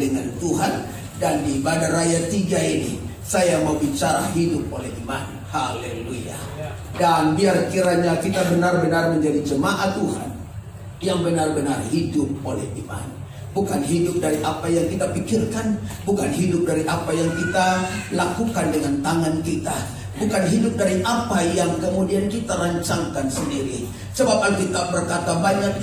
dengan Tuhan. Dan di ibadah raya 3 ini saya mau bicara hidup oleh iman. Haleluya. Dan biar kiranya kita benar-benar menjadi jemaat Tuhan yang benar-benar hidup oleh iman. Bukan hidup dari apa yang kita pikirkan, bukan hidup dari apa yang kita lakukan dengan tangan kita, bukan hidup dari apa yang kemudian kita rancangkan sendiri. Sebab Alkitab berkata banyak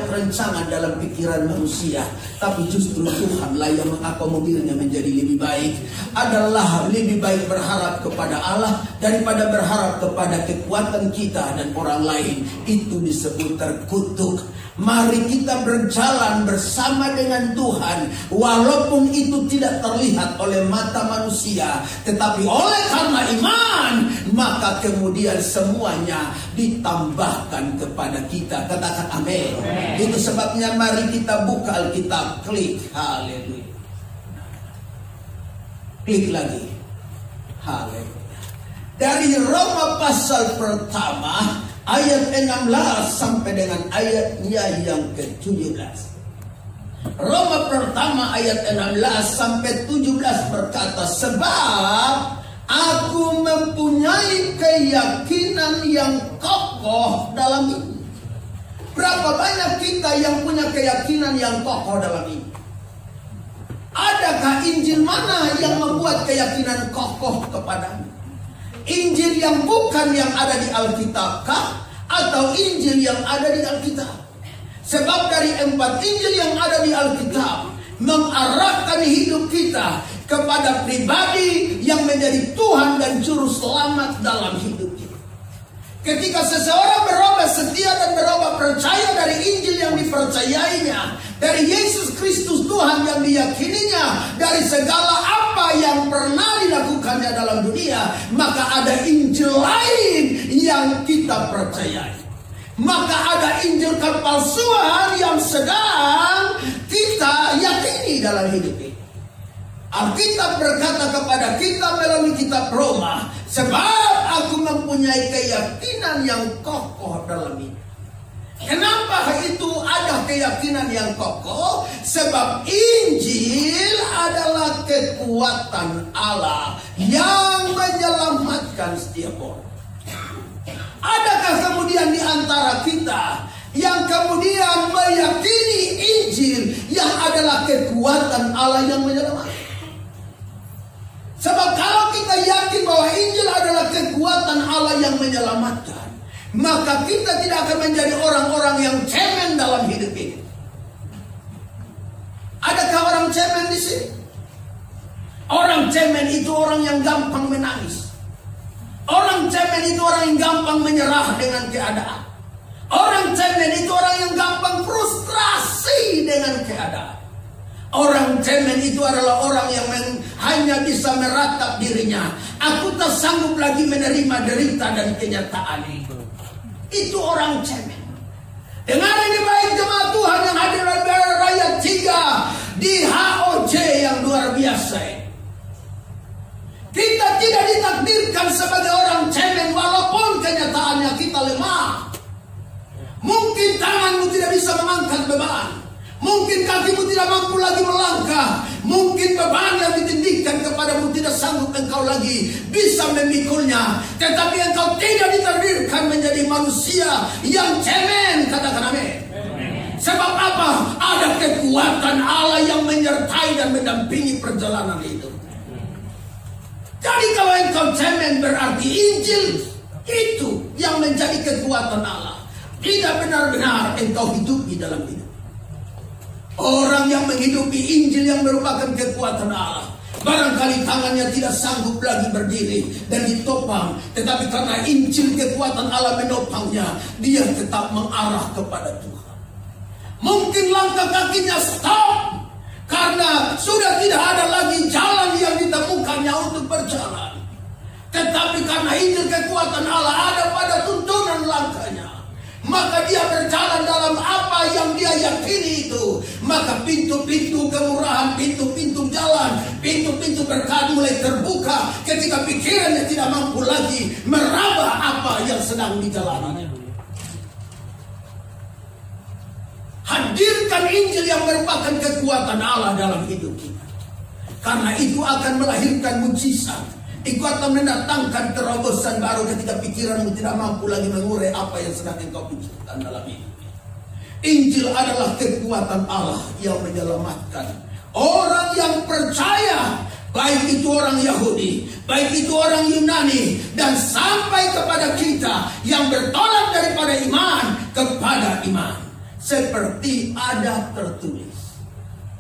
rancangan dalam pikiran manusia, tapi justru Tuhanlah yang mengakomodirnya menjadi lebih baik. Adalah lebih baik berharap kepada Allah daripada berharap kepada kekuatan kita dan orang lain. Itu disebut terkutuk. Mari kita berjalan bersama dengan Tuhan, walaupun itu tidak terlihat oleh mata manusia, tetapi oleh karena iman, maka kemudian semuanya ditambahkan kepada kita. Katakan amin. Itu sebabnya mari kita buka Alkitab, klik. Haleluya. Klik lagi. Haleluya. Dari Roma pasal pertama ayat 16 sampai dengan ayatnya yang ke-17. Roma pertama ayat 16 sampai 17 berkata, sebab aku mempunyai keyakinan yang kokoh dalam ini. Berapa banyak kita yang punya keyakinan yang kokoh dalam ini? Adakah Injil mana yang membuat keyakinan kokoh kepadamu? Injil yang bukan yang ada di Alkitab kah? Atau Injil yang ada di Alkitab? Sebab dari 4 Injil yang ada di Alkitab mengarahkan hidup kita kepada pribadi yang menjadi Tuhan dan Juru Selamat dalam hidup kita. Ketika seseorang berubah setia dan berubah percaya dari Injil yang dipercayainya, dari Yesus Kristus Tuhan yang diyakininya, dari segala apa yang pernah dilakukannya dalam dunia, maka ada Injil lain yang kita percayai. Maka ada Injil kepalsuan yang sedang kita yakini dalam hidup ini. Alkitab berkata kepada kita melalui kitab Roma, sebab aku mempunyai keyakinan yang kokoh dalam ini. Kenapa itu ada keyakinan yang kokoh? Sebab Injil adalah kekuatan Allah yang menyelamatkan setiap orang. Adakah kemudian di antara kita yang kemudian meyakini Injil yang adalah kekuatan Allah yang menyelamatkan? Sebab kalau kita yakin bahwa Injil adalah kekuatan Allah yang menyelamatkan, maka kita tidak akan menjadi orang-orang yang cemen dalam hidup ini. Adakah orang cemen di sini? Orang cemen itu orang yang gampang menangis. Orang cemen itu orang yang gampang menyerah dengan keadaan. Orang cemen itu orang yang gampang frustrasi dengan keadaan. Orang cemen itu adalah orang yang hanya bisa meratap dirinya. Aku tak sanggup lagi menerima derita dan kenyataan itu. Itu orang cemen. Dengar ini baik jemaat Tuhan yang hadir di raya 3 di HOJ yang luar biasa ini. Kita tidak ditakdirkan sebagai orang cemen walaupun kenyataannya kita lemah. Mungkin tanganmu tidak bisa mengangkat beban. Mungkin kakimu tidak mampu lagi melangkah. Mungkin beban yang ditindihkan kepadamu tidak sanggup engkau lagi bisa memikulnya. Tetapi engkau tidak ditakdirkan menjadi manusia yang cemen. Katakan amin. Sebab apa? Ada kekuatan Allah yang menyertai dan mendampingi perjalanan itu. Jadi kalau engkau cemen berarti Injil itu yang menjadi kekuatan Allah tidak benar-benar engkau hidupi dalam hidup. Orang yang menghidupi Injil yang merupakan kekuatan Allah, barangkali tangannya tidak sanggup lagi berdiri dan ditopang, tetapi karena Injil kekuatan Allah menopangnya, dia tetap mengarah kepada Tuhan. Mungkin langkah kakinya stop karena sudah tidak ada lagi jalan yang ditemukannya untuk berjalan. Tetapi karena Injil kekuatan Allah ada pada tuntunan langkahnya, maka dia berjalan dalam apa yang dia yakini itu. Maka pintu-pintu kemurahan, pintu-pintu jalan, pintu-pintu berkat mulai terbuka ketika pikirannya tidak mampu lagi meraba apa yang sedang dijalani. hadirkan Injil yang merupakan kekuatan Allah dalam hidup kita. Karena itu akan melahirkan mujizat. Itu akan mendatangkan terobosan baru ketika pikiranmu tidak mampu lagi mengurai apa yang sedang engkau pikirkan dalam hidup. Injil adalah kekuatan Allah yang menyelamatkan orang yang percaya, baik itu orang Yahudi, baik itu orang Yunani, dan sampai kepada kita yang bertolak daripada iman kepada iman. Seperti ada tertulis,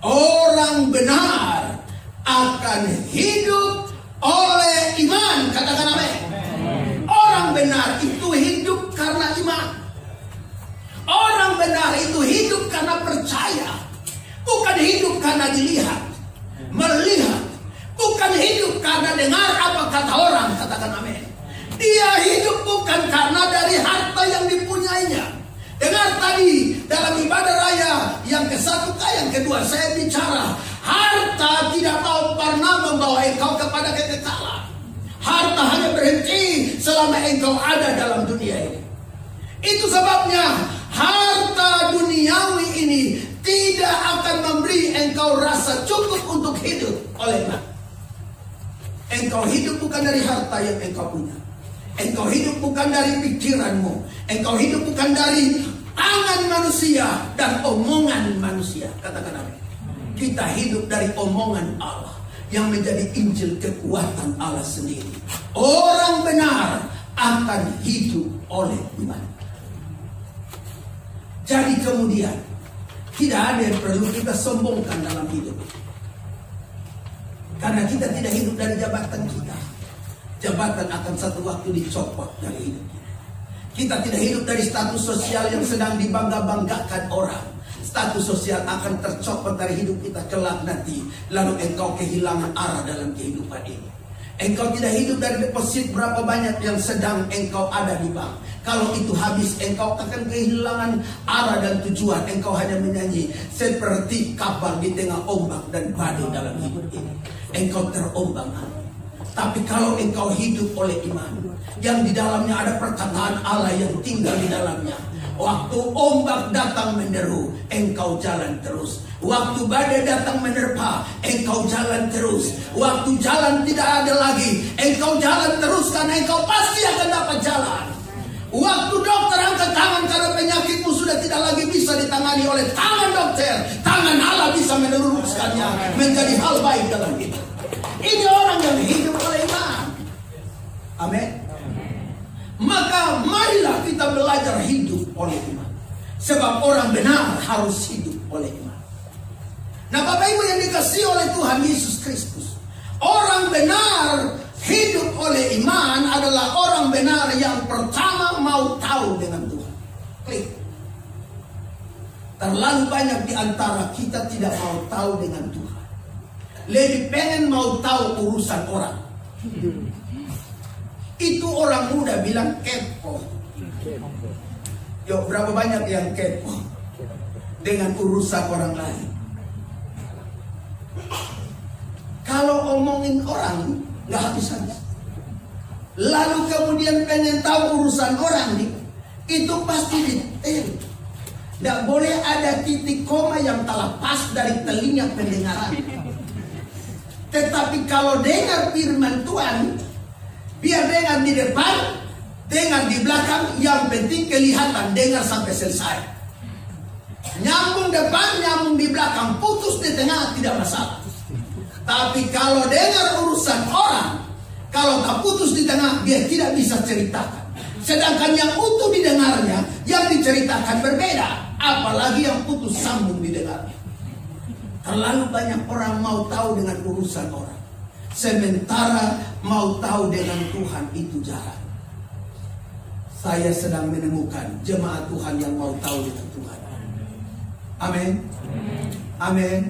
orang benar akan hidup oleh iman. Katakan amin. Orang benar itu hidup karena iman. Orang benar itu hidup karena percaya. Bukan hidup karena dilihat, melihat. Bukan hidup karena dengar apa kata orang. Katakan amin. Dia hidup bukan karena dari harta yang dipunyainya. Dengar tadi dalam ibadah raya yang ke-1 yang kedua saya bicara, harta tidak mau pernah membawa engkau kepada kekekalan. Harta hanya berhenti selama engkau ada dalam dunia ini. Itu sebabnya harta duniawi ini tidak akan memberi engkau rasa cukup untuk hidup oleh iman. Engkau hidup bukan dari harta yang engkau punya. Engkau hidup bukan dari pikiranmu. Engkau hidup bukan dari tangan manusia dan omongan manusia. Katakan amin. Kita hidup dari omongan Allah yang menjadi Injil kekuatan Allah sendiri. Orang benar akan hidup oleh iman. Jadi kemudian tidak ada yang perlu kita sombongkan dalam hidup. Karena kita tidak hidup dari jabatan kita. Jabatan akan satu waktu dicopot dari hidup kita. Kita tidak hidup dari status sosial yang sedang dibangga-banggakan orang. Status sosial akan tercopot dari hidup kita kelak nanti. Lalu engkau kehilangan arah dalam kehidupan ini. Engkau tidak hidup dari deposit berapa banyak yang sedang engkau ada di bank. Kalau itu habis, engkau akan kehilangan arah dan tujuan. Engkau hanya menyanyi seperti kapal di tengah ombak dan badai dalam hidup ini. Engkau terombang-ambing. Tapi kalau engkau hidup oleh iman, yang di dalamnya ada perkataan Allah yang tinggal di dalamnya. Waktu ombak datang menderu, engkau jalan terus. Waktu badai datang menerpa, engkau jalan terus. Waktu jalan tidak ada lagi, engkau jalan terus karena engkau pasti akan dapat jalan. Waktu dokter angkat tangan karena penyakitmu sudah tidak lagi bisa ditangani oleh tangan dokter, tangan Allah bisa meneruskannya menjadi hal baik dalam hidup. Ini orang yang hidup oleh iman. Amin. Maka marilah kita belajar hidup oleh iman. Sebab orang benar harus hidup oleh iman. Nah Bapak Ibu yang dikasihi oleh Tuhan Yesus Kristus, orang benar hidup oleh iman adalah orang benar yang pertama mau tahu dengan Tuhan. Klik. Terlalu banyak di antara kita tidak mau tahu dengan Tuhan. Lebih pengen mau tahu urusan orang. Itu orang muda bilang kepo. Yuk, berapa banyak yang kepo dengan urusan orang lain? Kalau omongin orang nggak habis-habis. Lalu kemudian pengen tahu urusan orang nih, itu pasti detail. Tidak boleh ada titik koma yang terlepas dari telinga pendengaran. Tetapi kalau dengar firman Tuhan, biar dengar di depan, dengar di belakang, yang penting kelihatan, dengar sampai selesai. Nyambung depan, nyambung di belakang, putus di tengah tidak masalah. Tapi kalau dengar urusan orang, kalau tak putus di tengah, dia tidak bisa ceritakan. Sedangkan yang utuh didengarnya, yang diceritakan berbeda. Apalagi yang putus sambung didengarnya. Terlalu banyak orang mau tahu dengan urusan orang, sementara mau tahu dengan Tuhan itu jarang. Saya sedang menemukan jemaat Tuhan yang mau tahu dengan Tuhan. Amin. Amin.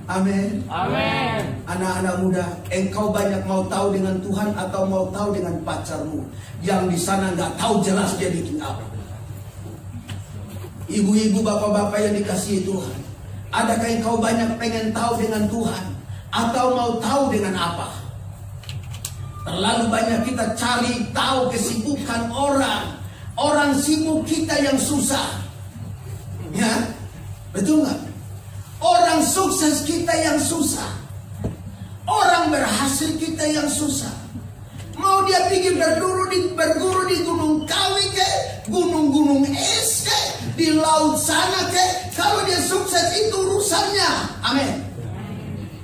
Amin. Amin. Anak-anak muda, engkau banyak mau tahu dengan Tuhan atau mau tahu dengan pacarmu yang di sana nggak tahu jelas dia bikin apa? Ibu-ibu, bapak-bapak yang dikasihi Tuhan, adakah engkau banyak pengen tahu dengan Tuhan atau mau tahu dengan apa? Terlalu banyak kita cari tahu kesibukan orang. Orang sibuk kita yang susah. Ya, Betul nggak? Orang sukses kita yang susah. Orang berhasil kita yang susah. Mau dia pergi berguru di Gunung Kawi ke, gunung-gunung es ke, di laut sana ke. Kalau dia sukses itu urusannya. Amin.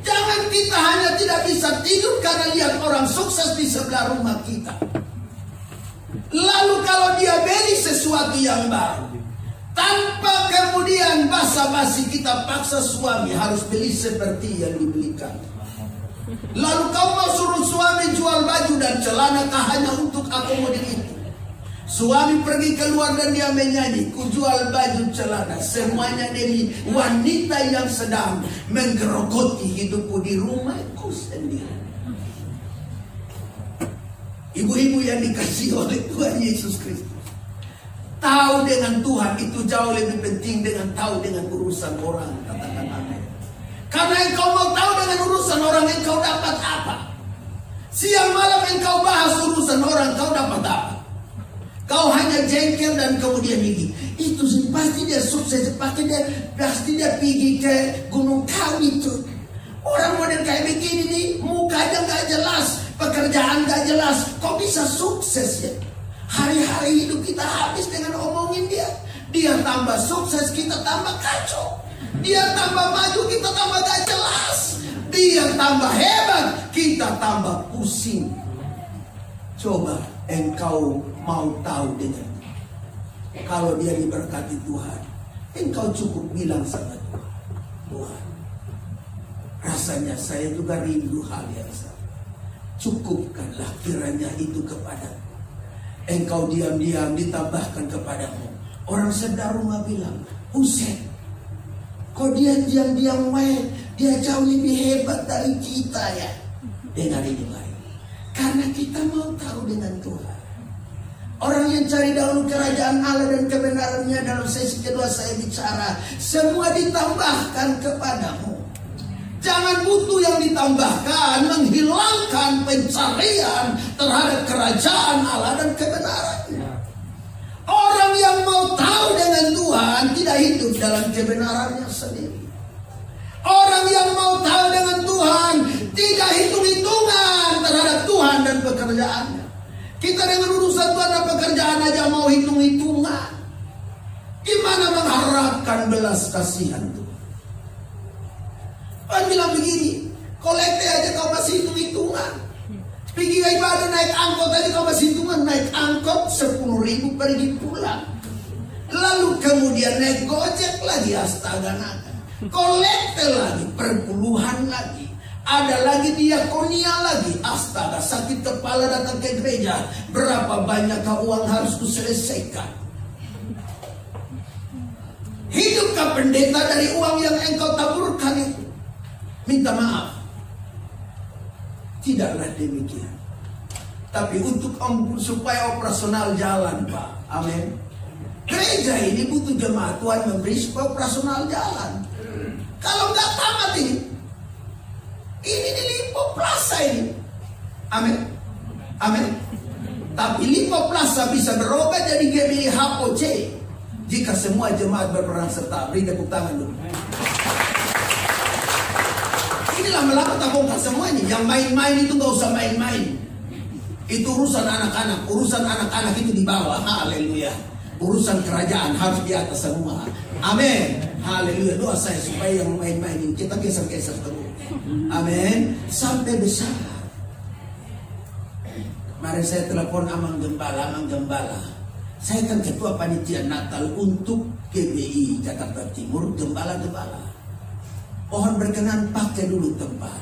Jangan kita hanya tidak bisa tidur karena lihat orang sukses di sebelah rumah kita. Lalu kalau dia beli sesuatu yang baru, tanpa kemudian basa-basi kita paksa suami harus beli seperti yang dibelikan. Lalu kau mau suruh suami jual baju dan celana kah hanya untuk akomodir itu? Suami pergi keluar dan dia menyanyi, ku jual baju celana, semuanya dari wanita yang sedang menggerogoti hidupku di rumahku sendiri. Ibu-ibu yang dikasihi oleh Tuhan Yesus Kristus, tahu dengan Tuhan itu jauh lebih penting dengan tahu dengan urusan orang. Katakan amin. Karena engkau mau tahu dengan urusan orang, engkau dapat apa? Siang malam engkau bahas urusan orang, kau dapat apa? Kau hanya jengkel dan kemudian gigi. Itu pasti dia sukses, pasti dia pergi ke Gunung Kawi itu. Orang model kayak begini nih, mukanya gak jelas, pekerjaan gak jelas, kok bisa sukses ya? Hari-hari hidup kita habis dengan omongin dia. Dia tambah sukses, kita tambah kacau. Dia tambah maju, kita tambah gak jelas. Dia tambah hebat, kita tambah pusing. Coba engkau mau tahu dengan kalau dia diberkati Tuhan, engkau cukup bilang sama Tuhan, Tuhan, rasanya saya juga rindu hal yang sama. Cukupkanlah kiranya itu kepadaku. Engkau diam-diam ditambahkan kepadamu. Orang sebelah rumah bilang, buset, kok dia diam-diam main, dia jauh lebih hebat dari kita ya. Dengar ini baik, karena kita mau tahu dengan Tuhan. Orang yang cari dahulu kerajaan Allah dan kebenarannya, dalam sesi kedua saya bicara, semua ditambahkan kepadamu. Jangan butuh yang ditambahkan, menghilangkan pencarian terhadap kerajaan Allah dan kebenarannya. Orang yang mau tahu dengan Tuhan tidak hidup dalam kebenarannya sendiri. Orang yang mau tahu dengan Tuhan tidak hitung-hitungan terhadap Tuhan dan pekerjaannya. Kita dengan urusan Tuhan dan pekerjaan aja mau hitung-hitungan. Gimana mengharapkan belas kasihan Tuhan? Tuhan bilang begini, kolekte aja kau masih hitung-hitungan. Pergi ibadah naik angkot aja kau masih hitungan. Naik angkot 10.000 pergi pulang. Lalu kemudian naik gojek lagi, astaga naga. Kolekte lagi, perpuluhan lagi. Ada lagi diakonia lagi, astaga, sakit kepala datang ke gereja. Berapa banyak uang harus kuselesaikan? Hidupkah pendeta dari uang yang engkau taburkan itu? Minta maaf, tidaklah demikian. Tapi untuk supaya operasional jalan, Pak, amin. Gereja ini butuh jemaat, Tuhan memberi supaya operasional jalan. Kalau nggak tamat ini di Lipo Plaza ini, amin, amin. Tapi Lipo Plaza bisa berubah jadi GBI HOC jika semua jemaat berperan serta. Beri tepuk tangan dulu. Ini lama-lama tak bongkar semuanya. Yang main-main itu gak usah main-main. Itu urusan anak-anak. Urusan anak-anak itu di bawah. Haleluya. Urusan kerajaan harus di atas semua. Amin. Haleluya. Doa saya supaya yang main-main ini kita geser-geser terus. Amin. Sampai besar. Mari saya telepon Amang Gembala. Saya kan ketua panitia Natal untuk GBI Jakarta Timur. Gembala. Mohon berkenan pakai dulu tempat.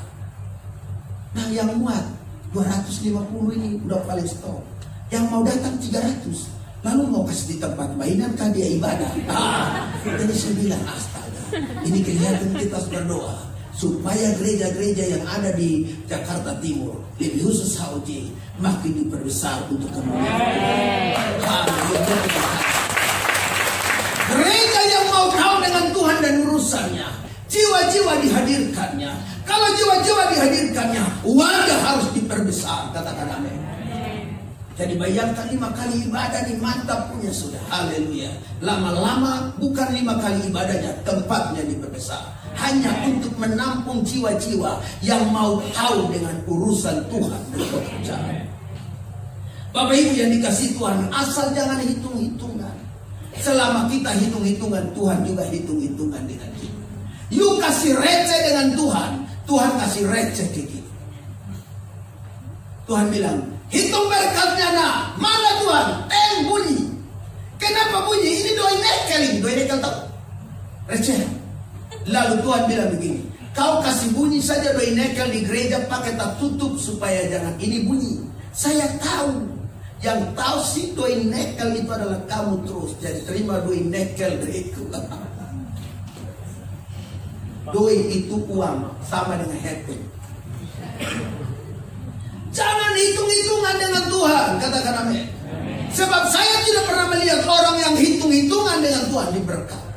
Nah yang muat 250 ini udah paling stop. Yang mau datang 300. Lalu mau kasih di tempat mainan kan dia ibadah. Jadi saya bilang astaga, ini kelihatan kita harus berdoa supaya gereja-gereja yang ada di Jakarta Timur, lebih khusus HOJ, makin diperbesar untuk kemuliaan. Gereja yang mau tahu dengan Tuhan dan urusannya, jiwa-jiwa dihadirkannya. Kalau jiwa-jiwa dihadirkannya, wadah harus diperbesar. Katakan amin. Jadi bayangkan 5 kali ibadah nih, mantap punya sudah. Haleluya. Lama-lama bukan 5 kali ibadahnya, tempatnya diperbesar. Hanya untuk menampung jiwa-jiwa yang mau tahu dengan urusan Tuhan dan pekerjaan. Bapak Ibu yang dikasih Tuhan, asal jangan hitung-hitungan. Selama kita hitung-hitungan, Tuhan juga hitung-hitungan dengan kita. You kasih receh dengan Tuhan, Tuhan kasih receh ke kita. Tuhan bilang, hitung berkatnya nak. Mana Tuhan? Bunyi. Kenapa bunyi? Ini doi nekel tahu? Receh. Lalu Tuhan bilang begini, kau kasih bunyi saja doi nekel di gereja pakai tak tutup supaya jangan ini bunyi. Saya tahu. Yang tahu si doi nekel itu adalah kamu terus. Jadi terima doi nekel dariku. Doi itu uang sama dengan happy. Jangan hitung-hitungan dengan Tuhan, katakan amin. Sebab saya tidak pernah melihat orang yang hitung-hitungan dengan Tuhan diberkati.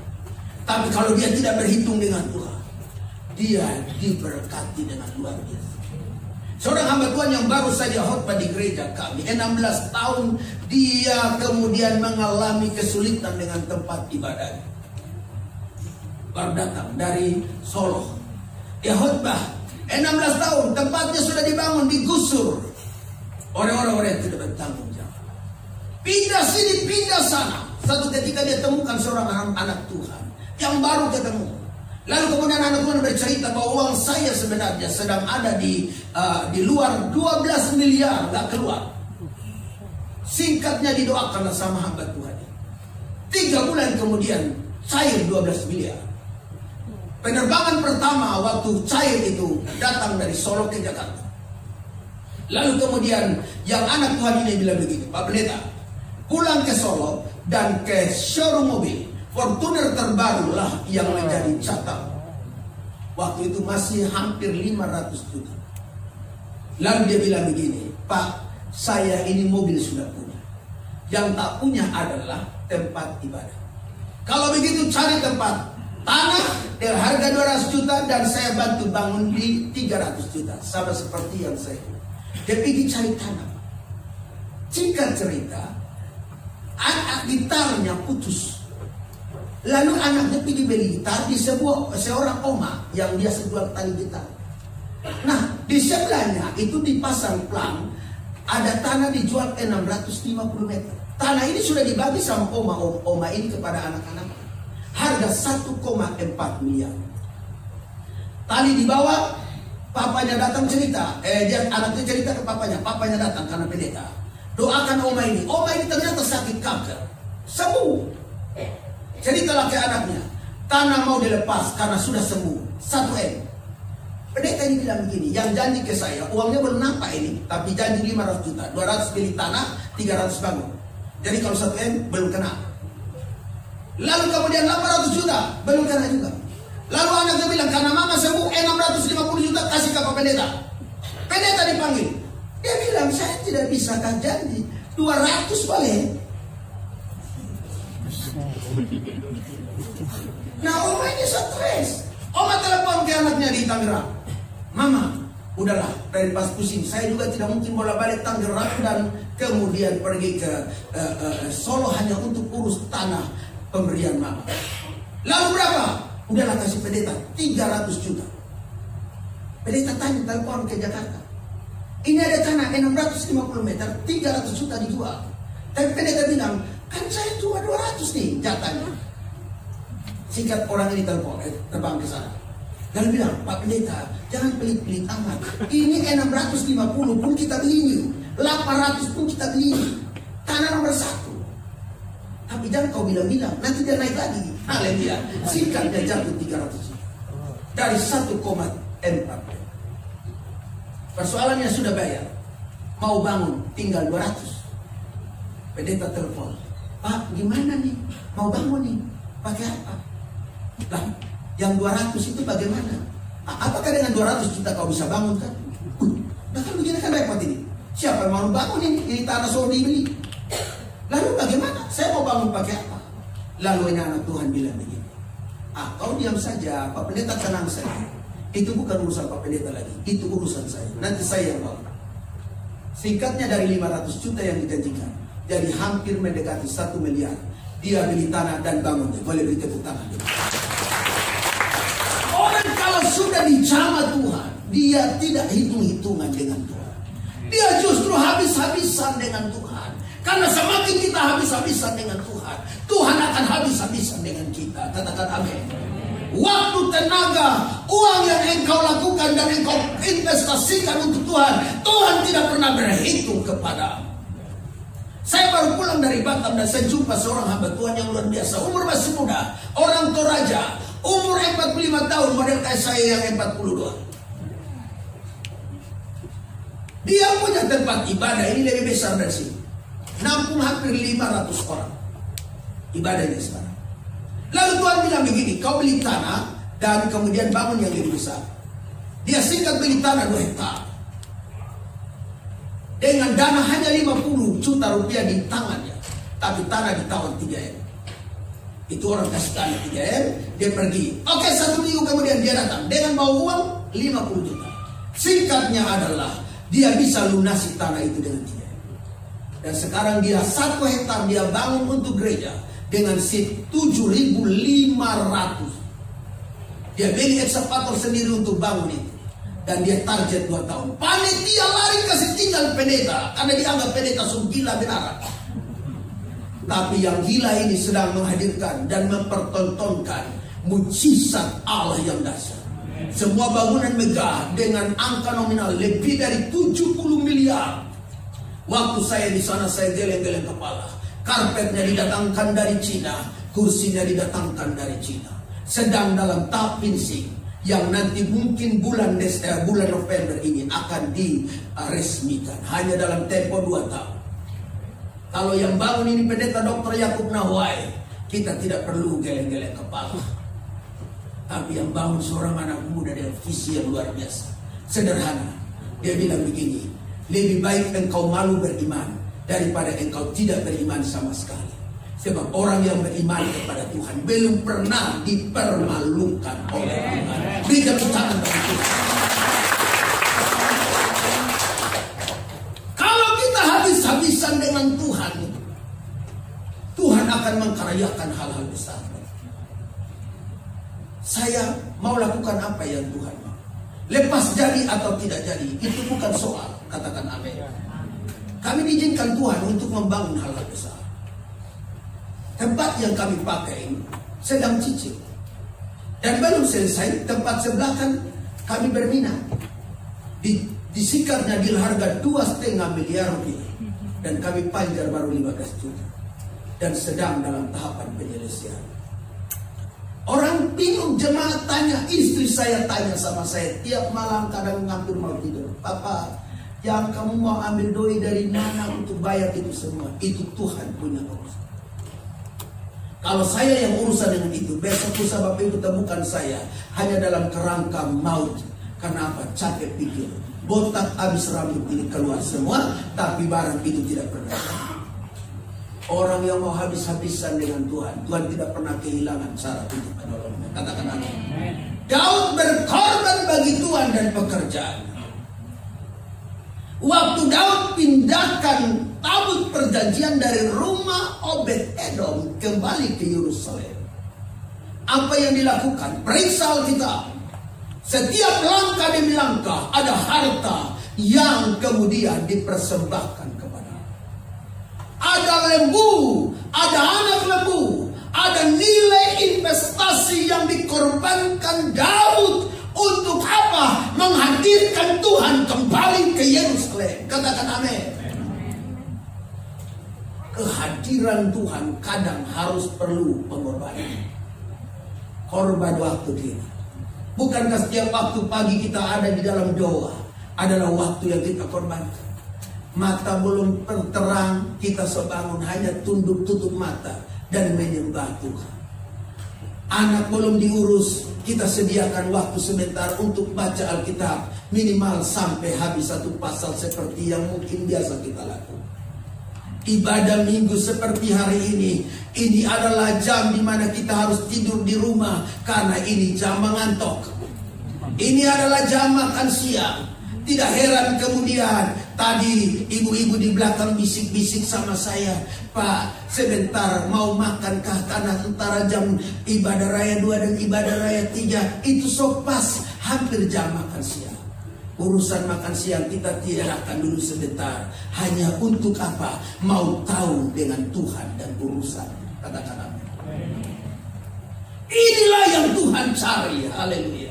Tapi kalau dia tidak berhitung dengan Tuhan, dia diberkati dengan luar biasa. Seorang hamba Tuhan yang baru saja khotbah di gereja kami, 16 tahun dia kemudian mengalami kesulitan dengan tempat ibadahnya. Baru datang dari Solo, dia khotbah 16 tahun, tempatnya sudah dibangun, digusur oleh orang-orang yang tidak bertanggung jawab. Pindah sini, pindah sana. Satu ketika dia temukan seorang anak Tuhan yang baru ketemu. Lalu kemudian anak Tuhan bercerita bahwa uang saya sebenarnya sedang ada di luar 12 miliar, gak keluar. Singkatnya didoakanlah sama hamba Tuhan. 3 bulan kemudian cair 12 miliar. Penerbangan pertama waktu cair itu datang dari Solo ke Jakarta. Lalu kemudian yang anak Tuhan ini bilang begini, Pak Pendeta, pulang ke Solo dan ke showroom mobil Fortuner terbaru lah yang menjadi catat. Waktu itu masih hampir 500 juta. Lalu dia bilang begini, Pak, saya ini mobil sudah punya. Yang tak punya adalah tempat ibadah. Kalau begitu cari tempat tanah dengan harga 200 juta dan saya bantu bangun di 300 juta. Sama seperti yang saya. Dia pergi cari tanah. Singkat cerita, anak gitarnya putus. Lalu anaknya pergi beli gitar di seorang oma yang biasa jual tali gitar. Nah, di sebelahnya itu dipasang plang, ada tanah dijual 650 meter. Tanah ini sudah dibagi sama oma ini kepada anak-anak. Harga 1,4 miliar. Tali di bawah, papanya datang cerita. Anaknya cerita ke papanya. Papanya datang karena pendeta. Doakan oma ini. Oma ini ternyata sakit kanker. Sembuh. Ceritalah ke anaknya. Tanah mau dilepas karena sudah sembuh. 1 M. Pendeta ini bilang begini. Yang janji ke saya, uangnya belum nampak ini. Tapi janji 500 juta. 200 beli tanah, 300 bangun. Jadi kalau 1 M belum kena. Lalu kemudian 800 juta belum kena juga. Lalu anaknya bilang karena mama sembuh 650 juta kasih ke Pak Pendeta. Pendeta dipanggil. Dia bilang saya tidak bisa kan janji 200 boleh. Nah oma ini stres. Oma telepon ke anaknya di Tangerang. Mama, udahlah dari pas pusing. Saya juga tidak mungkin bolak-balik Tangerang dan kemudian pergi ke Solo hanya untuk urus tanah pemberian mama. Lalu berapa? Udahlah kasih pendeta 300 juta. Pendeta tanya telepon ke Jakarta. Ini ada tanah 650 meter, 300 juta dijual. Tapi pendeta bilang, kan saya cuma 200 nih jatahnya. Singkat orang ini terbang ke sana. Dan bilang, Pak Pendeta, jangan pelit-pelit amat. Ini 650 pun kita beli, 800 pun kita beli. Tanah nomor 1. Tapi jangan kau bilang-bilang, nanti dia naik lagi. Haleluya. Singkat dia jatuh 300 juta. Dari 1,4. Persoalannya sudah bayar. Mau bangun, tinggal 200. Pendeta telepon. Pak, gimana nih? Mau bangun nih? Pakai apa? Lah, yang 200 itu bagaimana? Apakah dengan 200 juta kau bisa bangun kan? Nah kan begini kan repot ini. Siapa yang mau bangun ini? Ini tanah sudah dibeli. Lalu bagaimana? Saya mau bangun pakai apa? Lalu ini anak Tuhan bilang begini. Kau diam saja, Pak Pendeta tenang saja. Itu bukan urusan Pak Pendeta lagi. Itu urusan saya. Nanti saya yang bangun. Singkatnya dari 500 juta yang dijanjikan jadi hampir mendekati 1 miliar. Dia beli tanah dan bangunnya. Boleh beri tepuk tangan. Orang kalau sudah dijamah Tuhan, dia tidak hitung-hitungan dengan Tuhan. Dia justru habis-habisan dengan Tuhan. Karena semakin kita habis-habisan dengan Tuhan, Tuhan akan habis-habisan dengan kita. Katakan amin. Waktu, tenaga, uang yang engkau lakukan dan engkau investasikan untuk Tuhan, Tuhan tidak pernah berhitung kepada. Saya baru pulang dari Batam dan saya jumpa seorang hamba Tuhan yang luar biasa. Umur masih muda, orang Toraja, umur 45 tahun, model kayak saya yang 42. Dia punya tempat ibadah, ini lebih besar dari sini. Nampung hampir 500 orang ibadahnya sekarang. Lalu Tuhan bilang begini, kau beli tanah dan kemudian bangun yang lebih besar. Dia singkat beli tanah 2 hektar. Dengan dana hanya 50 juta rupiah di tangannya. Tapi tanah ditawar 3M. Itu orang kasih tanah 3M, dia pergi. Oke, 1 minggu kemudian dia datang dengan bawa uang 50 juta. Singkatnya adalah dia bisa lunasi tanah itu dengan 3M. Dan sekarang dia 1 hektar dia bangun untuk gereja. Dengan seat 7.500. Dia beli ekskavator sendiri untuk bangun itu. Dan dia target 2 tahun. Panitia lari kasih tinggal pendeta. Karena dianggap pendeta gila benaran. Tapi yang gila ini sedang menghadirkan dan mempertontonkan mujizat Allah yang dahsyat. Semua bangunan megah dengan angka nominal lebih dari 70 miliar. Waktu saya di sana saya geleng-geleng kepala. Karpetnya didatangkan dari Cina, kursinya didatangkan dari Cina. Sedang dalam tahap finishing yang nanti mungkin bulan November ini akan diresmikan. Hanya dalam tempo 2 tahun. Kalau yang bangun ini pendeta Dr. Yakub Nahwai, kita tidak perlu geleng-geleng kepala. Tapi yang bangun seorang anak muda dengan visi yang luar biasa. Sederhana. Dia bilang begini, lebih baik engkau malu beriman daripada engkau tidak beriman sama sekali. Sebab orang yang beriman kepada Tuhan belum pernah dipermalukan oleh Tuhan. Beri tepuk tangan bagi Tuhan. Kalau kita habis-habisan dengan Tuhan, Tuhan akan mengkaryakan hal-hal besar. Saya mau lakukan apa yang Tuhan mau. Lepas jadi atau tidak jadi, itu bukan soal. Katakan amin. Kami diizinkan Tuhan untuk membangun hal-hal besar. Tempat yang kami pakai sedang cicil. Dan belum selesai, tempat sebelah kan kami berminat. Disikatnya di harga 2,5 miliar rupiah. Dan kami panjar baru 15 juta. Dan sedang dalam tahapan penyelesaian. Orang bingung, jemaat tanya, istri saya tanya sama saya. Tiap malam kadang hampir mau tidur. Papa, yang kamu mau ambil doi dari mana untuk bayar itu semua? Itu Tuhan punya urusan. Kalau saya yang urusan dengan itu, besok lusa Bapak Ibu temukan saya hanya dalam kerangka maut. Kenapa? Capek pikir. Botak habis rambut ini keluar semua, tapi barang itu tidak pernah. Orang yang mau habis-habisan dengan Tuhan, Tuhan tidak pernah kehilangan cara untuk menolongnya. Katakan amin. Daud berkorban bagi Tuhan dan pekerjaan. Waktu Daud pindahkan tabut perjanjian dari rumah Obed-Edom kembali ke Yerusalem, apa yang dilakukan? Periksa Alkitab. Setiap langkah demi langkah ada harta yang kemudian dipersembahkan kepada. Ada lembu, ada anak lembu, ada nilai investasi yang dikorbankan Daud. Untuk apa? Menghadirkan Tuhan kembali ke Yerusalem. Katakan amin. Kehadiran Tuhan kadang harus perlu pengorbanan. Korban waktu kita. Bukankah setiap waktu pagi kita ada di dalam doa adalah waktu yang kita korbankan? Mata belum terang, kita sebangun hanya tunduk tutup mata dan menyembah Tuhan. Anak belum diurus, kita sediakan waktu sebentar untuk baca Alkitab. Minimal sampai habis 1 pasal seperti yang mungkin biasa kita lakukan. Ibadah minggu seperti hari ini adalah jam di mana kita harus tidur di rumah. Karena ini jam mengantok. Ini adalah jam makan siang. Tidak heran kemudian tadi ibu-ibu di belakang bisik-bisik sama saya, Pak, sebentar mau makankah? Karena antara jam ibadah raya 2 dan ibadah raya 3 itu sopas hampir jam makan siang. Urusan makan siang kita tiadakan dulu sebentar. Hanya untuk apa? Mau tahu dengan Tuhan dan urusan. Katakan amin. Inilah yang Tuhan cari. Haleluya.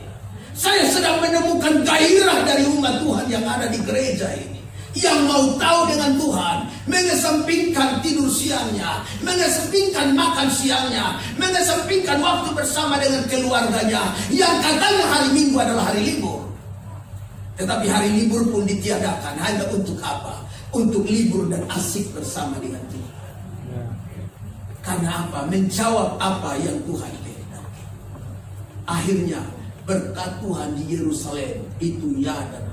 Saya sedang menemukan gairah dari umat Tuhan yang ada di gereja ini, yang mau tahu dengan Tuhan, mengesampingkan tidur siangnya, mengesampingkan makan siangnya, mengesampingkan waktu bersama dengan keluarganya, yang katanya hari Minggu adalah hari libur. Tetapi hari libur pun ditiadakan hanya untuk apa? Untuk libur dan asik bersama dengan Tuhan. Karena apa? Menjawab apa yang Tuhan kehendaki. Akhirnya berkat Tuhan di Yerusalem itu ya dan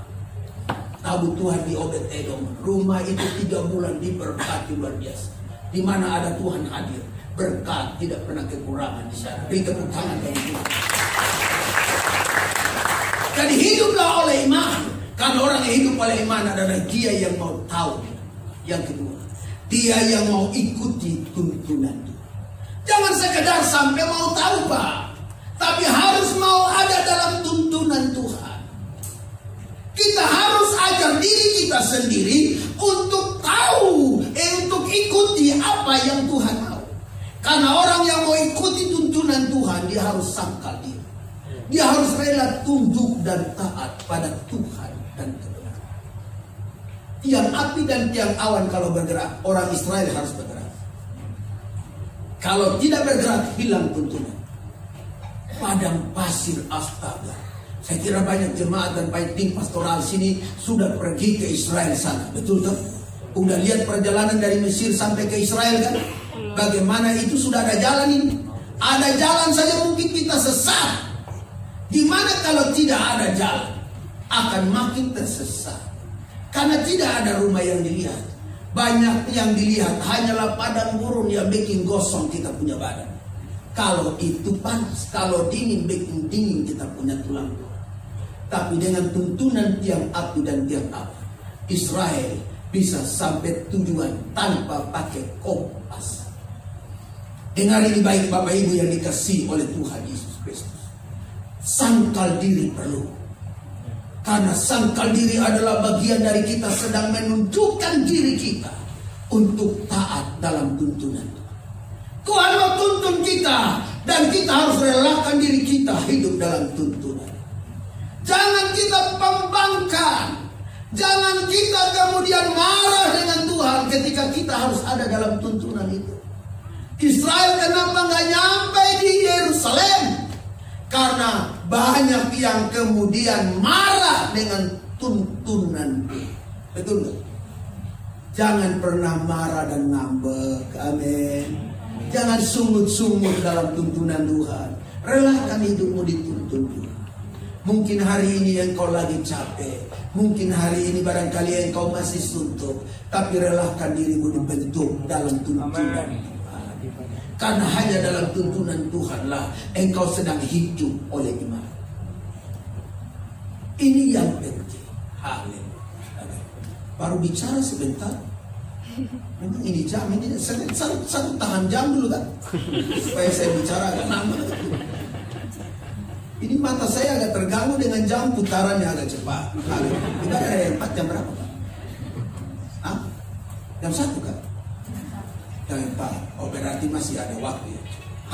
tabut Tuhan di Obed-Edom. Rumah itu 3 bulan diberkati luar biasa. Di mana ada Tuhan hadir, berkat tidak pernah kekurangan di sana. Beri tepuk tangan bagi Tuhan. Jadi hiduplah oleh iman. Karena orang yang hidup oleh iman adalah dia yang mau tahu. Yang kedua, dia yang mau ikuti tuntunan Tuhan. Jangan sekedar sampai mau tahu, Pak, tapi harus mau ada dalam tuntunan Tuhan. Kita harus ajar diri kita sendiri untuk tahu, untuk ikuti apa yang Tuhan mau. Karena orang yang mau ikuti tuntunan Tuhan, dia harus sangkal diri. Dia harus rela tunduk dan taat pada Tuhan dan kebenaran. Tiang api dan tiang awan kalau bergerak, orang Israel harus bergerak. Kalau tidak bergerak, hilang tuntunan. Padang pasir, astaga. Saya kira banyak jemaat dan baik tim pastoral sini sudah pergi ke Israel sana. Betul tak? Udah lihat perjalanan dari Mesir sampai ke Israel kan? Bagaimana itu sudah ada jalan ini? Ada jalan saja mungkin kita sesat. Dimana kalau tidak ada jalan akan makin tersesat. Karena tidak ada rumah yang dilihat. Banyak yang dilihat hanyalah padang gurun yang bikin gosong kita punya badan. Kalau itu panas, kalau dingin bikin dingin kita punya tulang. Tapi dengan tuntunan tiang api dan tiang api, Israel bisa sampai tujuan tanpa pakai kompas. Dengar ini baik Bapak Ibu yang dikasihi oleh Tuhan Yesus Kristus. Sangkal diri perlu. Karena sangkal diri adalah bagian dari kita sedang menunjukkan diri kita untuk taat dalam tuntunan Tuhan. Tuhan mau tuntun kita dan kita harus relakan diri kita hidup dalam tuntunan. Jangan kita pembangkang. Jangan kita kemudian marah dengan Tuhan ketika kita harus ada dalam tuntunan itu. Israel kenapa nggak nyampe di Yerusalem? Karena banyak yang kemudian marah dengan tuntunan. Betul nggak? Jangan pernah marah dan ngambek. Amin. Jangan sungut-sungut dalam tuntunan Tuhan. Relakan hidupmu dituntun Tuhan. Mungkin hari ini engkau lagi capek. Mungkin hari ini barangkali engkau masih suntuk. Tapi relakan dirimu dibentuk dalam tuntunan. Karena hanya dalam tuntunan Tuhanlah engkau sedang hidup oleh iman. Ini yang penting. Haleluya. Baru bicara sebentar. Memang ini jam ini satu tahan jam dulu kan, supaya saya bicara agak lama. Ini mata saya agak terganggu dengan jam putarannya agak cepat. Kita ada 4 jam berapa Pak? Hah? Jam 1 kan? Jam 4. Oh berarti masih ada waktu ya.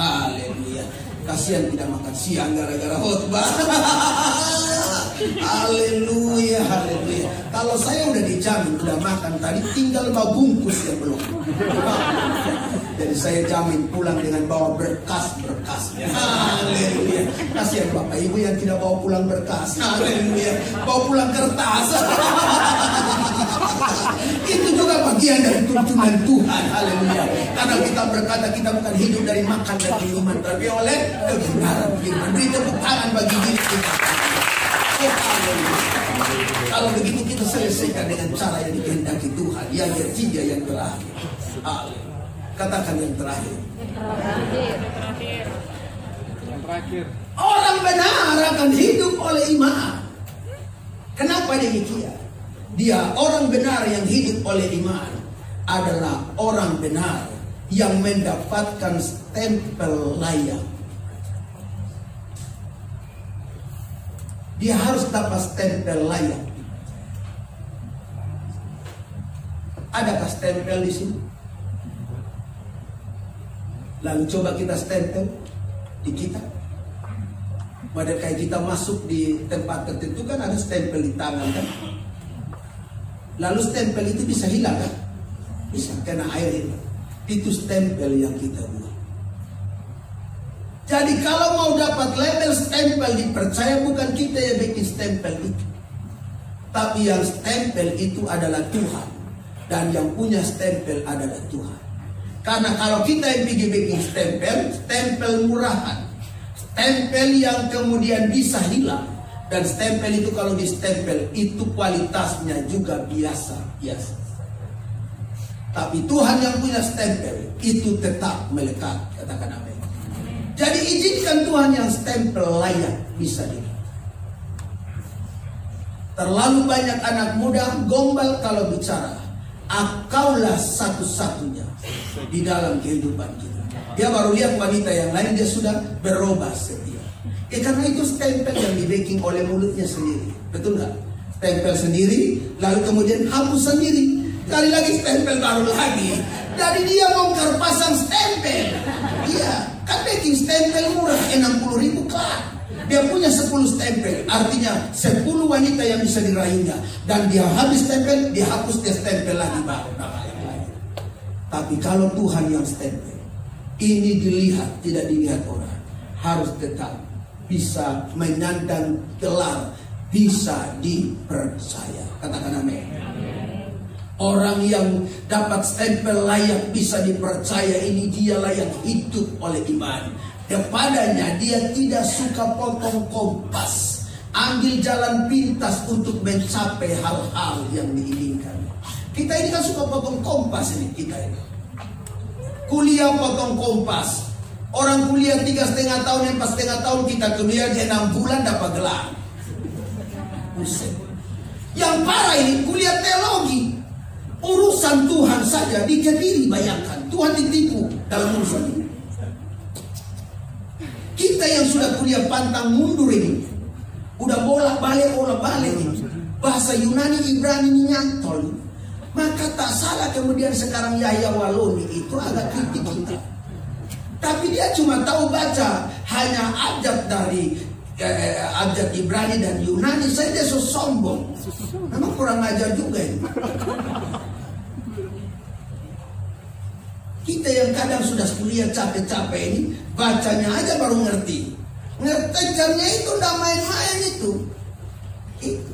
Haleluya. Kasihan tidak makan siang gara-gara khotbah. Haleluya, haleluya. Kalau saya udah dijamin udah makan tadi, tinggal mau bungkus yang belum. Jadi saya jamin pulang dengan bawa berkas-berkas. Haleluya. Kasihan Bapak Ibu yang tidak bawa pulang berkas. Haleluya. Bawa pulang kertas. Itu juga bagian dari tuntunan Tuhan. Haleluya. Karena kita berkata kita bukan hidup dari makan dan minuman, tapi oleh kebenaran firman. Beri tepuk tangan bagi diri kita. Kalau begitu kita selesaikan dengan cara yang dikehendaki Tuhan. Yang ketiga, yang terakhir. Katakan yang terakhir. Yang terakhir. Orang benar akan hidup oleh iman. Kenapa Kenapa demikian? Dia orang benar yang hidup oleh iman adalah orang benar yang mendapatkan stempel layak. Dia harus dapat stempel layak. Adakah stempel di sini? Lalu coba kita stempel di kita. Pada kayak kita masuk di tempat tertentu kan ada stempel di tangan kan. Lalu stempel itu bisa hilang kan? Bisa, kena air itu stempel yang kita buat. Jadi kalau mau dapat label stempel dipercaya, bukan kita yang bikin stempel itu, tapi yang stempel itu adalah Tuhan. Dan yang punya stempel adalah Tuhan. Karena kalau kita yang bikin stempel murahan, stempel yang kemudian bisa hilang. Dan stempel itu kalau di stempel itu kualitasnya juga biasa. Tapi Tuhan yang punya stempel itu tetap melekat. Katakan amin. Jadi izinkan Tuhan yang stempel layak bisa dilihat. Terlalu banyak anak muda gombal kalau bicara. Engkaulah satu-satunya di dalam kehidupan kita. Dia baru lihat wanita yang lain, dia sudah berubah setia. Karena itu stempel yang dibikin oleh mulutnya sendiri. Betul nggak? Stempel sendiri, lalu kemudian hapus sendiri. Kali lagi stempel baru lagi. Jadi dia bongkar pasang stempel. Iya, kan bikin stempel murah 60.000 kelar. Dia punya 10 stempel, artinya 10 wanita yang bisa diraihnya. Dan dia habis stempel, dia hapus, dia stempel lagi baru nama yang lain. Tapi kalau Tuhan yang stempel, ini dilihat, tidak dilihat orang, harus tetap bisa menyandang gelar, bisa dipercaya. Katakan amin. Orang yang dapat stempel layak bisa dipercaya, ini dialah yang hidup oleh iman. Kepadanya dia tidak suka potong kompas, ambil jalan pintas untuk mencapai hal-hal yang diinginkan. Kita ini kan suka potong kompas ini, kita ini. Kuliah potong kompas. Orang kuliah 3,5 tahun, 4,5 tahun, kita kuliah di 6 bulan dapat gelar. Buset. Yang parah ini kuliah teologi. Urusan Tuhan saja di Kediri, bayangkan. Tuhan ditipu dalam urusan ini. Kita yang sudah kuliah pantang mundur ini, udah bolak-balik ini. Bahasa Yunani, Ibrani ini nyantol. Maka tak salah kemudian sekarang Yahya Waloni itu agak kritik kita. Tapi dia cuma tahu baca hanya abjad dari abjad Ibrani dan Yunani saja, so sombong. Memang kurang ajar juga ini. Kita yang kadang sudah kuliah capek-capek ini, bacanya aja baru ngerti. Ngertikannya itu udah main-main itu. Itu.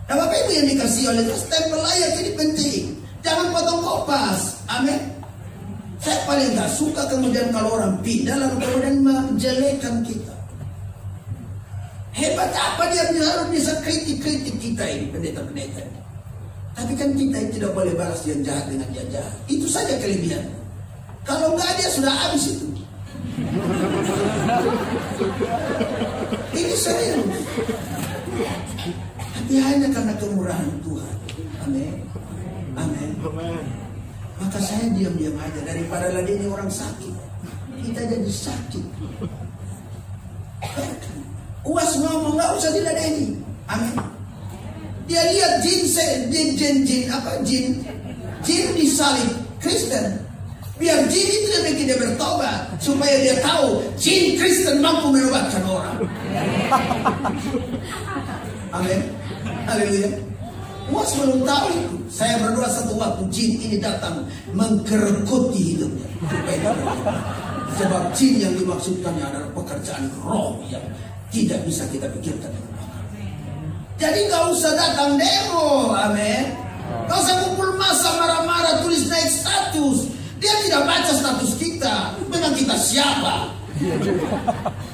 Nah Bapak Ibu yang dikasih oleh stempel layak ini penting. Jangan potong kompas. Amin. Saya paling gak suka kemudian kalau orang pindah lalu kemudian menjelekan kita. Hebat apa dia harus bisa kritik-kritik kita ini, pendeta-pendeta. Tapi kan kita tidak boleh balas yang jahat dengan yang jahat. Itu saja kelebihan. Kalau enggak dia sudah habis itu. Ini serius. Tapi hanya karena kemurahan Tuhan. Amin. Amin. Maka saya diam-diam aja daripada ladeni orang sakit. Kita jadi sakit. Uas ngomong nggak usah diladeni. Amin. Dia lihat jin disalib Kristen. Biar jin itu yang bikin dia bertobat, supaya dia tahu jin Kristen mampu menobatkan orang. Amin. Haleluya. Uas belum tahu itu. Saya berdoa satu waktu jin ini datang menggerogoti hidupnya. Sebab jin yang dimaksudkannya adalah pekerjaan roh yang tidak bisa kita pikirkan. Jadi gak usah datang demo. Amin. Gak usah kumpul masa marah-marah tulis naik status. Dia tidak baca status kita. Memang kita siapa?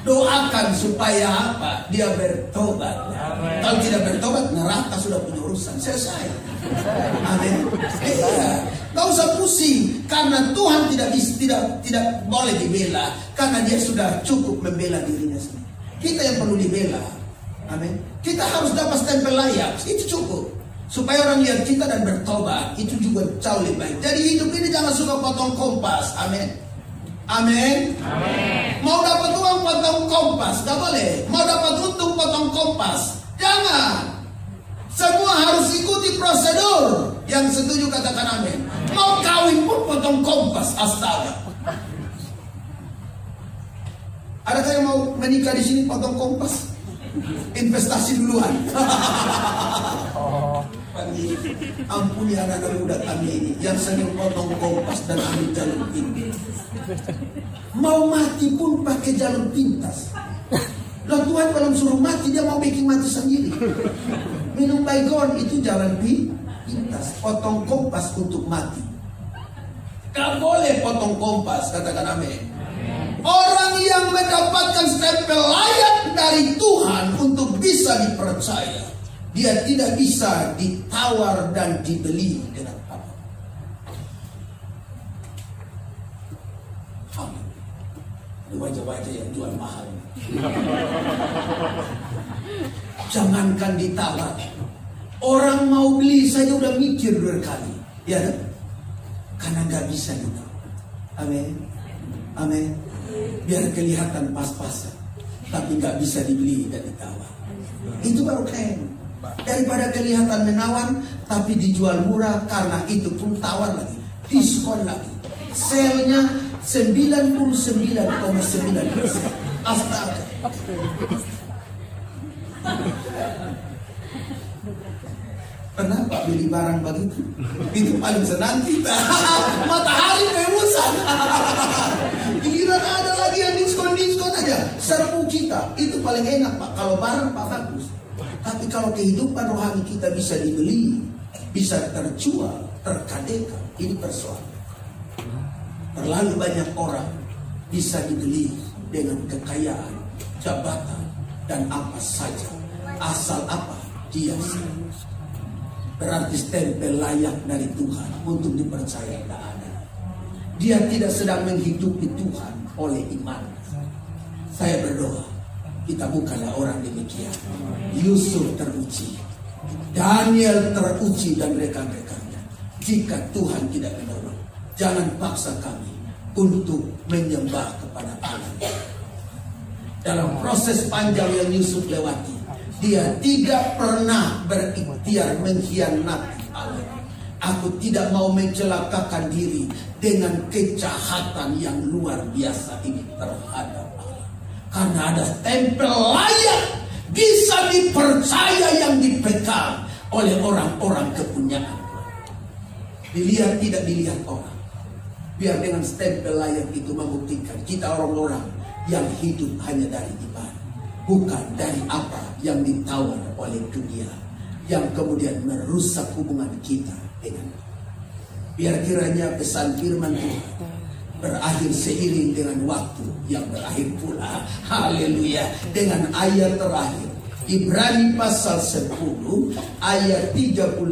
Doakan supaya apa? Dia bertobat. Kalau tidak bertobat, neraka sudah punya urusan. Selesai. Amin. Gak usah pusing. Karena Tuhan tidak boleh dibela. Karena dia sudah cukup membela dirinya sendiri. Kita yang perlu dibela. Amin. Kita harus dapat stempel layak, itu cukup. Supaya orang lihat kita dan bertobat, itu juga jauh lebih baik. Jadi hidup ini jangan suka potong kompas. Amin. Amin. Mau dapat uang potong kompas, gak boleh. Mau dapat untung potong kompas, jangan. Semua harus ikuti prosedur. Yang setuju katakan amin. Mau kawin pun potong kompas, astaga. Adakah yang mau menikah di sini potong kompas? Investasi duluan. Ampuni anak-anak muda kami ini yang sering potong kompas dan ambil jalur pintas. Mau mati pun pakai jalur pintas. Loh, Tuhan kalau suruh mati, dia mau bikin mati sendiri. Minum baygon itu jalan pintas. Potong kompas untuk mati. Gak boleh potong kompas, katakan amin. Orang yang mendapatkan stempel layak dari Tuhan untuk bisa dipercaya, dia tidak bisa ditawar dan dibeli dengan apa. Amin. Wajah-wajah yang jual mahal. Jangankan ditawar, orang mau beli saja udah mikir berkali, ya kan? Karena nggak bisa ditawar. Amin. Amin. Biar kelihatan pas-pasan, tapi nggak bisa dibeli dan ditawar. Itu baru keren. Daripada kelihatan menawan, tapi dijual murah, karena itu pun tawar lagi, diskon lagi. Selnya 99,9%. Astaga. Pernah Pak beli barang begitu? Itu paling senang kita. Matahari kemusan. Giliran ada lagi yang diskon aja, serbu kita. Itu paling enak Pak. Kalau barang Pak bagus. Tapi kalau kehidupan rohani kita bisa dibeli, bisa terjual, terkadekan, ini persoalan. Terlalu banyak orang bisa dibeli dengan kekayaan, jabatan, dan apa saja. Asal apa? Dia berarti stempel layak dari Tuhan untuk dipercaya tidak ada. Dia tidak sedang menghidupi Tuhan oleh iman. Saya berdoa, kita bukanlah orang demikian. Yusuf teruji, Daniel teruji, dan rekan-rekannya. Jika Tuhan tidak menolong, jangan paksa kami untuk menyembah kepada Allah. Dalam proses panjang yang Yusuf lewati, dia tidak pernah berikhtiar mengkhianati Allah. Aku tidak mau mencelakakan diri dengan kejahatan yang luar biasa ini terhadap Allah. Karena ada stempel layak bisa dipercaya yang dipegang oleh orang-orang kepunyaan. Dilihat tidak dilihat orang. Biar dengan stempel layak itu membuktikan kita orang-orang yang hidup hanya dari iman, bukan dari apa yang ditawar oleh dunia, yang kemudian merusak hubungan kita dengan. Biar kiranya pesan firman Tuhan berakhir seiring dengan waktu yang berakhir pula. Haleluya. Dengan ayat terakhir, Ibrani pasal 10 ayat 38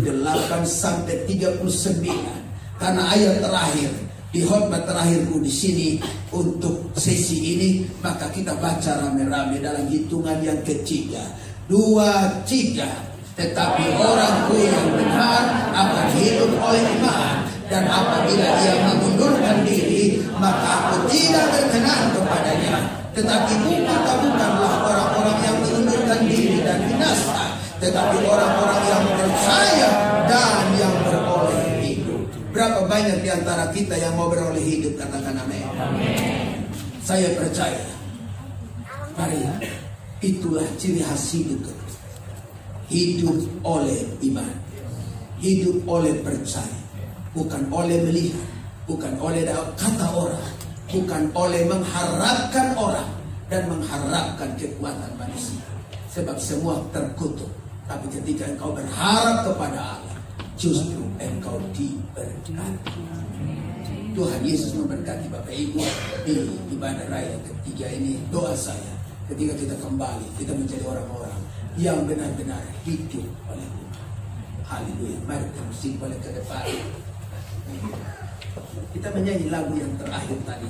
sampai 39. Karena ayat terakhir di khotbah terakhirku di sini untuk sesi ini, maka kita baca rame-rame dalam hitungan yang ketiga, 2, 3. Tetapi orangku yang benar akan hidup oleh iman, dan apabila ia mengundurkan diri, maka aku tidak berkenan kepadanya. Tetapi kita bukanlah orang-orang yang mengundurkan diri dan binasa, tetapi orang-orang yang percaya dan yang beroleh hidup. Berapa banyak di antara kita yang mau beroleh hidup? Katakan amin. Saya percaya. Mari, itulah ciri khas hidup. Hidup oleh iman, hidup oleh percaya, bukan oleh melihat, bukan oleh kata orang, bukan oleh mengharapkan orang dan mengharapkan kekuatan manusia. Sebab semua terkutuk. Tapi ketika engkau berharap kepada Allah, justru engkau diberkati. Tuhan Yesus memberkati Bapak Ibu di ibadah raya ketiga ini. Doa saya, ketika kita kembali, kita menjadi orang-orang yang benar-benar hidup oleh Tuhan. Haleluya. Mari kita musik boleh ke depan. Kita menyanyi lagu yang terakhir tadi.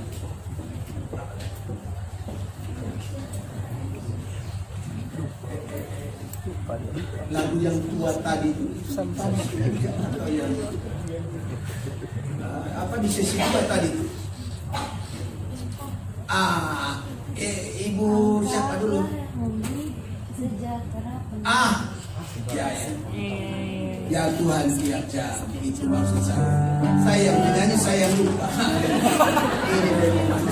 Lagu yang tua tadi itu apa di sesi 2 tadi itu? Ibu siapa dulu? Ya. Ya Tuhan itu maksud saya. Saya yang menyanyi saya lupa. Ini memang